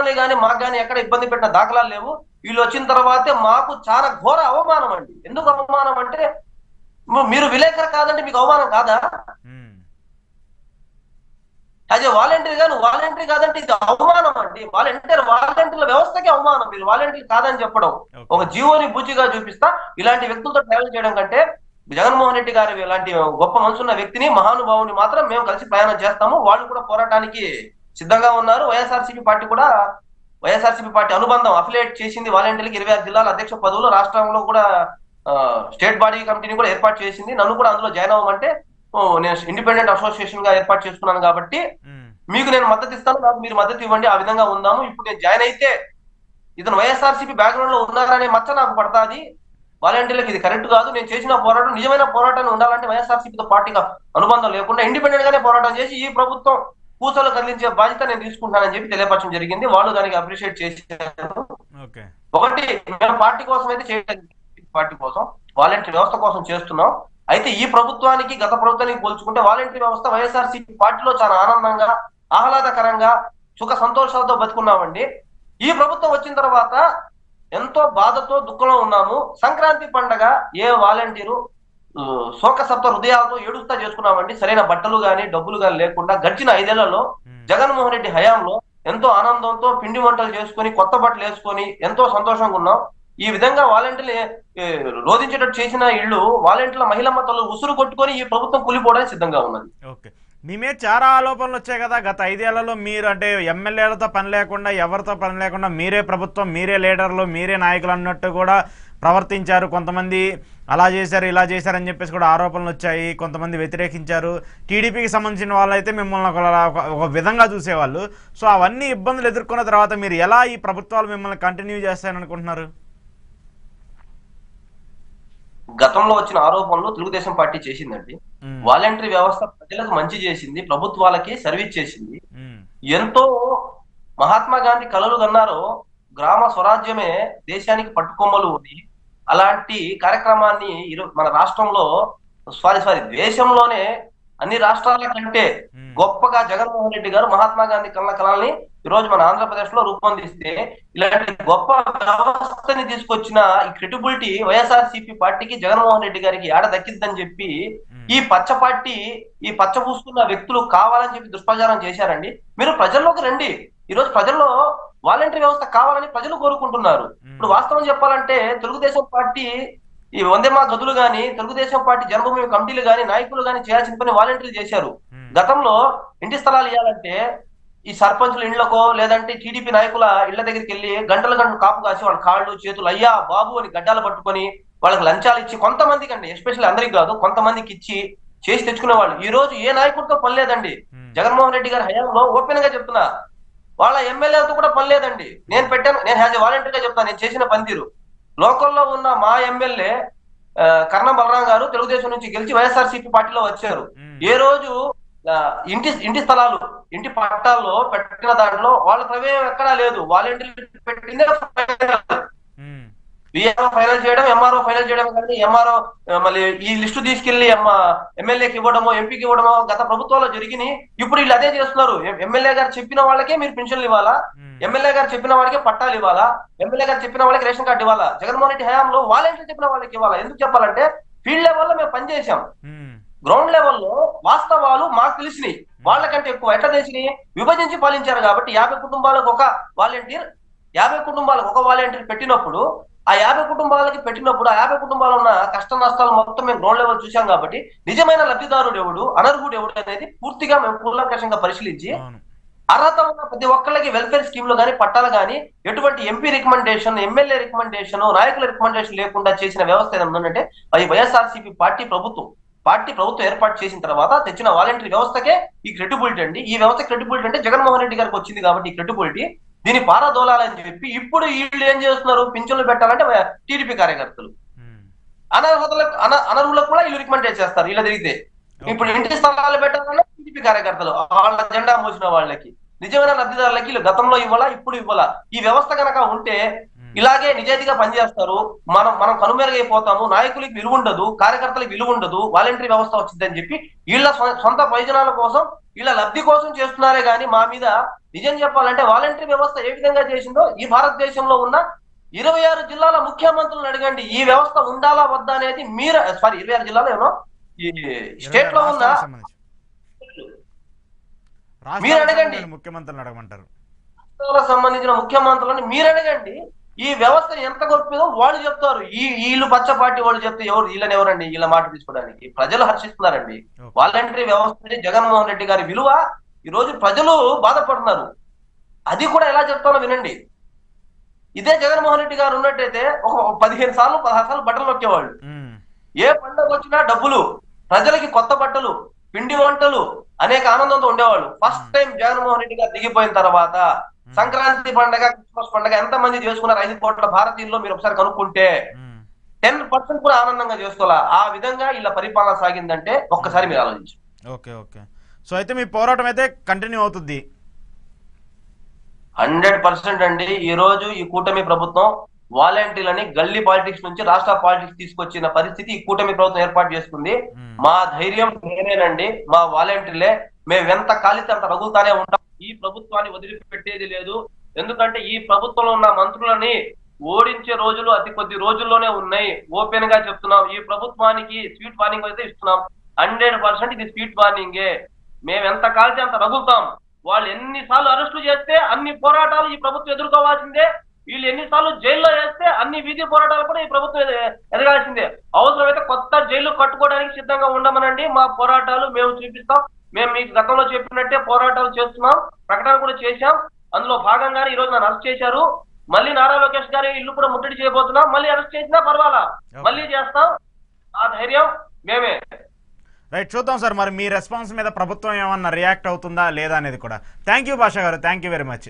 ప్రభుత్వాన్ని కానీ మాకు కానీ ఎక్కడ ఇబ్బంది పెట్టిన దాఖలాలు లేవు. వీళ్ళు వచ్చిన తర్వాతే మాకు చాలా ఘోర అవమానం అండి. ఎందుకు అవమానం అంటే మీరు విలేకరు కాదంటే మీకు అవమానం కాదా? యాజ్ ఏ వాలంటీర్ గా నువ్వు వాలంటీర్ కాదంటే ఇది అవమానం అండి. వాలంటీర్ల వ్యవస్థకి అవమానం. మీరు వాలంటీర్ కాదని చెప్పడం ఒక జీవోని బూచిగా చూపిస్తా. ఇలాంటి వ్యక్తులతో ట్రావెల్ చేయడం కంటే జగన్మోహన్ రెడ్డి గారు ఇలాంటి గొప్ప మనసున్న వ్యక్తిని, మహానుభావుని మాత్రం మేము కలిసి ప్రయాణం చేస్తాము. వాళ్ళు కూడా పోరాటానికి సిద్ధంగా ఉన్నారు. వైఎస్ఆర్సీపీ పార్టీ అనుబంధం అఫిలియేట్ చేసింది వాలంటీర్లకి 26 జిల్లాల అధ్యక్ష పదవులు. రాష్ట్రంలో కూడా స్టేట్ బాడీ కమిటీని కూడా ఏర్పాటు చేసింది. నన్ను కూడా అందులో జాయిన్ అవ్వమంటే నేను ఇండిపెండెంట్ అసోసియేషన్ గా ఏర్పాటు చేసుకున్నాను కాబట్టి మీకు నేను మద్దతు ఇస్తాను, నాకు మీరు మద్దతు ఇవ్వండి, ఆ విధంగా ఉందాము. ఇప్పుడు నేను జాయిన్ అయితే ఇతను వైఎస్ఆర్సీపీ బ్యాక్గ్రౌండ్ లో ఉన్నారనే మచ్చ నాకు పడతాది. వాలంటీర్లకు ఇది కరెక్ట్ కాదు. నేను చేసిన పోరాటం నిజమైన పోరాటాన్ని ఉండాలంటే వైఎస్ఆర్సీపీతో పార్టీగా అనుబంధం లేకుండా ఇండిపెండెంట్ గానే పోరాటం చేసి ఈ ప్రభుత్వం పూసలు కదిలించే బాధ్యత నేను తీసుకుంటానని చెప్పి తెలియపరచడం జరిగింది. వాళ్ళు దానికి అప్రిషియేట్ చేశారు. ఒకటి, మేము పార్టీ కోసం అయితే చేయలేదు, పార్టీ కోసం వాలంటీర్ వ్యవస్థ కోసం చేస్తున్నాం. అయితే ఈ ప్రభుత్వానికి గత ప్రభుత్వానికి పోల్చుకుంటే వాలంటీర్ వ్యవస్థ వైఎస్ఆర్సీపీ పార్టీలో చాలా ఆనందంగా, ఆహ్లాదకరంగా, సుఖ సంతోషాలతో బతుకున్నామండి. ఈ ప్రభుత్వం వచ్చిన తర్వాత ఎంతో బాధతో దుఃఖంలో ఉన్నాము. సంక్రాంతి పండగ ఏ వాలంటీరు శోకసప్త హృదయాలతో ఏడుస్తా చేసుకున్నామండి. సరైన బట్టలు గాని డబ్బులు గాని లేకుండా గడిచిన 5 ఏళ్లలో జగన్మోహన్ రెడ్డి హయాంలో ఎంతో ఆనందంతో పిండి వంటలు చేసుకొని కొత్త బట్టలు వేసుకొని ఎంతో సంతోషంగా ఉన్నాం. ఈ విధంగా వాలంటీర్లు రోధించేటట్టు చేసిన ఇళ్ళు వాలంటీర్ల మహిళమ్మ తల్లు ఉసురు కొట్టుకొని ఈ ప్రభుత్వం కూలిపోవడానికి సిద్ధంగా ఉన్నది. ఓకే, మీ మీద చాలా ఆరోపణలు వచ్చాయి కదా గత 5 ఏళ్లలో. మీరు అంటే ఎమ్మెల్యేలతో పని లేకుండా, ఎవరితో పని లేకుండా మీరే ప్రభుత్వం, మీరే లీడర్లు, మీరే నాయకులు అన్నట్టు కూడా ప్రవర్తించారు. కొంతమంది అలా చేశారు, ఇలా చేశారని చెప్పేసి కూడా ఆరోపణలు వచ్చాయి. కొంతమంది వ్యతిరేకించారు. టీడీపీకి సంబంధించిన వాళ్ళైతే మిమ్మల్ని ఒక విధంగా చూసేవాళ్ళు. సో అవన్నీ ఇబ్బందులు ఎదుర్కొన్న తర్వాత మీరు ఎలా ఈ ప్రభుత్వాలు మిమ్మల్ని కంటిన్యూ చేస్తారని అనుకుంటున్నారు? గతంలో వచ్చిన ఆరోపణలు తెలుగుదేశం పార్టీ చేసిందండి. వాలంటరీ వ్యవస్థ ప్రజలకు మంచి చేసింది, ప్రభుత్వాలకి సర్వీస్ చేసింది. ఎంతో మహాత్మా గాంధీ కలలు కన్నారో గ్రామ స్వరాజ్యమే దేశానికి పట్టుకొమ్మలు ఉంది. అలాంటి కార్యక్రమాన్ని మన రాష్ట్రంలో దేశంలోనే అన్ని రాష్ట్రాల కంటే గొప్పగా జగన్మోహన్ రెడ్డి గారు మహాత్మా గాంధీ కళల్ని ఈరోజు మన ఆంధ్రప్రదేశ్ లో రూపొందిస్తే ఇలాంటి గొప్ప వ్యవస్థని తీసుకొచ్చిన ఈ క్రెడిబిలిటీ వైఎస్ఆర్సీపీ పార్టీకి జగన్మోహన్ రెడ్డి గారికి ఏడ దక్కిద్దని చెప్పి ఈ పచ్చ పూసుకున్న వ్యక్తులు కావాలని చెప్పి దుష్ప్రచారం చేశారండి. మీరు ప్రజల్లోకి రండి. ఈరోజు ప్రజల్లో వాలంటరీ వ్యవస్థ కావాలని ప్రజలు కోరుకుంటున్నారు. ఇప్పుడు వాస్తవం చెప్పాలంటే తెలుగుదేశం పార్టీ ఈ వందేమా గదులు గాని, తెలుగుదేశం పార్టీ జన్మభూమి కమిటీలు గాని, నాయకులు గాని చేయాల్సిన పని వాలంటీర్లు చేశారు. గతంలో ఇంటి స్థలాలు ఇవ్వాలంటే ఈ సర్పంచుల ఇళ్లకో లేదంటే టీడీపీ నాయకుల ఇళ్ల దగ్గరికి వెళ్ళి గంటలు కాపు కాసి వాళ్ళ కాళ్ళు చేతులు అయ్యా బాబు అని గడ్డాలు పట్టుకొని వాళ్ళకి లంచాలు ఇచ్చి, కొంతమందికి అండి, ఎస్పెషల్లీ అందరికి కాదు, కొంతమందికి ఇచ్చి చేసి తెచ్చుకునే వాళ్ళు. ఈ రోజు ఏ నాయకుడితో పని లేదండి. జగన్మోహన్ రెడ్డి గారి హయాంలో ఓపెన్ గా చెప్తున్నా, వాళ్ళ ఎమ్మెల్యేలతో కూడా పని లేదండి. నేను యాజ్ ఎ వాలంటీర్ గా చెప్తాను, నేను చేసిన పనితీరు. లోకల్లో ఉన్న మా ఎమ్మెల్యే కర్ణం బలరాం గారు తెలుగుదేశం నుంచి గెలిచి వైఎస్ఆర్సీపీ పార్టీలో వచ్చారు. ఏ రోజు ఇంటి స్థలాలు, ఇంటి పట్టాల్లో పెట్టిన దాంట్లో వాళ్ళ ప్రమేయం ఎక్కడా లేదు. వాలంటీర్లు పెట్టిందే విఆర్ఓ ఫైనల్ చేయడం, ఎంఆర్ఓ ఫైనల్ చేయడం. కానీ ఎంఆర్ఓ మళ్ళీ ఈ లిస్టు తీసుకెళ్లి ఎమ్మెల్యేకి ఇవ్వడమో ఎంపీకి ఇవ్వడమో గత ప్రభుత్వంలో జరిగినాయి. ఇప్పుడు వీళ్ళు అదే చేస్తున్నారు. ఎమ్మెల్యే గారు చెప్పిన వాళ్ళకే మీరు పెన్షన్లు ఇవ్వాలా, ఎమ్మెల్యే గారు చెప్పిన వాళ్ళకే పట్టాలు ఇవ్వాలా, ఎమ్మెల్యే గారు చెప్పిన వాళ్ళకి రేషన్ కార్డు ఇవ్వాలా. జగన్మోహన్ రెడ్డి హయాంలో వాలంటీర్లు చెప్పిన వాళ్ళకి ఇవ్వాలా. ఎందుకు చెప్పాలంటే ఫీల్డ్ లెవెల్లో మేము పనిచేసాం. గ్రౌండ్ లెవెల్లో వాస్తవాలు మాకు తెలిసినాయి, వాళ్ళకంటే ఎక్కువ ఎట్లా తెలిసినాయి, విభజించి పాలించారు. కాబట్టి 50 కుటుంబాలకు ఒక వాలంటీర్, 50 కుటుంబాలకు ఒక వాలంటీర్ పెట్టినప్పుడు ఆ 50 కుటుంబాలకి పెట్టినప్పుడు ఆ 50 కుటుంబాలు ఉన్న కష్ట నష్టాలు మొత్తం మేము గ్రౌండ్ లెవెల్ చూసాం. కాబట్టి నిజమైన లబ్ధిదారుడు ఎవడు, అనర్హుడు ఎవడు అనేది పూర్తిగా మేము కూలంకషంగా పరిశీలించి అర్హత ఉన్న ప్రతి ఒక్కళ్ళకి వెల్ఫేర్ స్కీమ్ లో కానీ పట్టాలు కానీ ఎటువంటి ఎంపీ రికమెండేషన్, ఎమ్మెల్యే రికమెండేషన్, నాయకుల రికమెండేషన్ లేకుండా చేసిన వ్యవస్థ ఏదంటే అది వైఎస్ఆర్సీపీ ప్రభుత్వం ఏర్పాటు చేసిన తర్వాత తెచ్చిన వాలంటరీ వ్యవస్థకే ఈ క్రెడిబిలిటీ అండి. ఈ వ్యవస్థ క్రెడిబిలిటీ అంటే జగన్మోహన్ రెడ్డి గారికి వచ్చింది కాబట్టి ఈ క్రెడిబిలిటీ. దీన్ని పారదోలాలని చెప్పి ఇప్పుడు వీళ్ళు ఏం చేస్తున్నారు, పింఛన్లు పెట్టాలంటే టీడీపీ కార్యకర్తలు, అనర్హులకు కూడా వీళ్ళు రికమెండ్ చేస్తారు. ఇలా తిరిగితే ఇప్పుడు ఇంటి స్థలాలు పెట్టాలన్నా టీడీపీ కార్యకర్తలు, వాళ్ళ జెండా మోసిన వాళ్ళకి, నిజమైన లబ్ధిదారులకి వీళ్ళు గతంలో ఇవ్వాలా, ఇప్పుడు ఇవ్వాలా. ఈ వ్యవస్థ కనుక ఉంటే ఇలాగే నిజాయితీగా పనిచేస్తారు. మనం కనుమెరుగైపోతాము. నాయకులకి విలువ ఉండదు, కార్యకర్తలకు విలువ ఉండదు, వాలంటరీ వ్యవస్థ వచ్చిందని చెప్పి వీళ్ళ సొంత ప్రయోజనాల కోసం ఇలా లబ్ధి కోసం చేస్తున్నారే గాని మా మీద నిజం చెప్పాలంటే వాలంటరీ వ్యవస్థ ఏ విధంగా చేసిందో ఈ భారతదేశంలో ఉన్న 26 జిల్లాల ముఖ్యమంత్రులను అడగండి, ఈ వ్యవస్థ ఉండాలా వద్దా అనేది మీరు, సారీ 26 జిల్లాలో ఏమో ఈ స్టేట్ లో ఉన్న మీరు అడగండి, ముఖ్యమంత్రులను అడగమంటారు, సంబంధించిన ముఖ్యమంత్రులని మీరు అడగండి. ఈ వ్యవస్థ ఎంత గొప్పదో వాళ్ళు చెప్తారు. వీళ్ళు పచ్చ పార్టీ వాళ్ళు చెప్తే ఎవరు వీళ్ళని ఎవరండి వీళ్ళ మాట తీసుకోవడానికి? ప్రజలు హర్షిస్తున్నారండి. వాలంటరీ వ్యవస్థ జగన్మోహన్ రెడ్డి గారి విలువ ఈ రోజు ప్రజలు బాధపడుతున్నారు. అది కూడా ఎలా చెప్తానో వినండి. ఇదే జగన్మోహన్ రెడ్డి గారు ఉన్నట్టయితే ఒక 15 సార్లు 16 సార్లు బట్టలు నొక్కేవాళ్ళు. ఏ పండుగ వచ్చినా డబ్బులు, ప్రజలకి కొత్త బట్టలు, పిండి వంటలు, అనేక ఆనందంతో ఉండేవాళ్ళు. ఫస్ట్ టైం జగన్మోహన్ రెడ్డి గారు దిగిపోయిన తర్వాత సంక్రాంతి పండుగ, క్రిస్మస్ పండుగ ఎంత మంది చేసుకున్నారు? 5 కోట్ల భారతీయుల్లో మీరు ఒకసారి కనుక్కుంటే 10% కూడా ఆనందంగా చేసుకోవాలా. ఆ విధంగా ఇలా పరిపాలన సాగిందంటే ఒక్కసారి మీరు ఆలోచించండి. Okay okay. సో అయితే మీ పోరాటం అయితే కంటిన్యూ అవుతుంది. 100% అండి. ఈ రోజు ఈ కూటమి ప్రభుత్వం వాలంటీర్లని గల్లీ పాలిటిక్స్ నుంచి రాష్ట్ర పాలిటిక్స్ తీసుకొచ్చిన పరిస్థితి ఈ కూటమి ప్రభుత్వం ఏర్పాటు చేసుకుంది. మా ధైర్యం నేనేనండి, మా వాలంటీర్లే. మేము ఎంత కాలితే అంత రగులుతానే ఉంటాం. ఈ ప్రభుత్వాన్ని వదిలిపెట్టేది లేదు. ఎందుకంటే ఈ ప్రభుత్వంలో ఉన్న మంత్రులని ఓడించే రోజులు అతి కొద్ది రోజుల్లోనే ఉన్నాయి. ఓపెన్ గా చెప్తున్నాం. ఈ ప్రభుత్వానికి స్వీట్ వార్నింగ్ అయితే ఇస్తున్నాం. 100% ఇది స్వీట్ వార్నింగే. మేము ఎంత కాలితే అంత రగులుతాం. వాళ్ళు ఎన్నిసార్లు అరెస్టులు చేస్తే అన్ని పోరాటాలు ఈ ప్రభుత్వం ఎదుర్కోవాల్సిందే. వీళ్ళు ఎన్నిసార్లు జైల్లో వేస్తే అన్ని వీధి పోరాటాలు కూడా ఈ ప్రభుత్వం ఎదగాల్సిందే. అవసరమైతే కొత్త జైలు కట్టుకోవడానికి సిద్ధంగా ఉండమనండి. మా పోరాటాలు మేము చూపిస్తాం. మేము మీకు గతంలో చెప్పినట్టే పోరాటాలు చేస్తున్నాం, ప్రకటన కూడా చేశాం. అందులో భాగంగానే ఈ రోజు నన్ను అరెస్ట్ చేశారు. మళ్ళీ నారా లోకేష్ గారి ఇల్లు కూడా ముట్టడి చేయబోతున్నాం. మళ్ళీ అరెస్ట్ చేసినా పర్వాలా, మళ్ళీ చేస్తాం. ఆ ధైర్యం మేమే. రైట్, చూద్దాం సార్ మరి మీ రెస్పాన్స్ మీద ప్రభుత్వం ఏమన్నా రియాక్ట్ అవుతుందా లేదా అనేది కూడా. థ్యాంక్ యూ భాష గారు, థ్యాంక్ యూ వెరీ మచ్.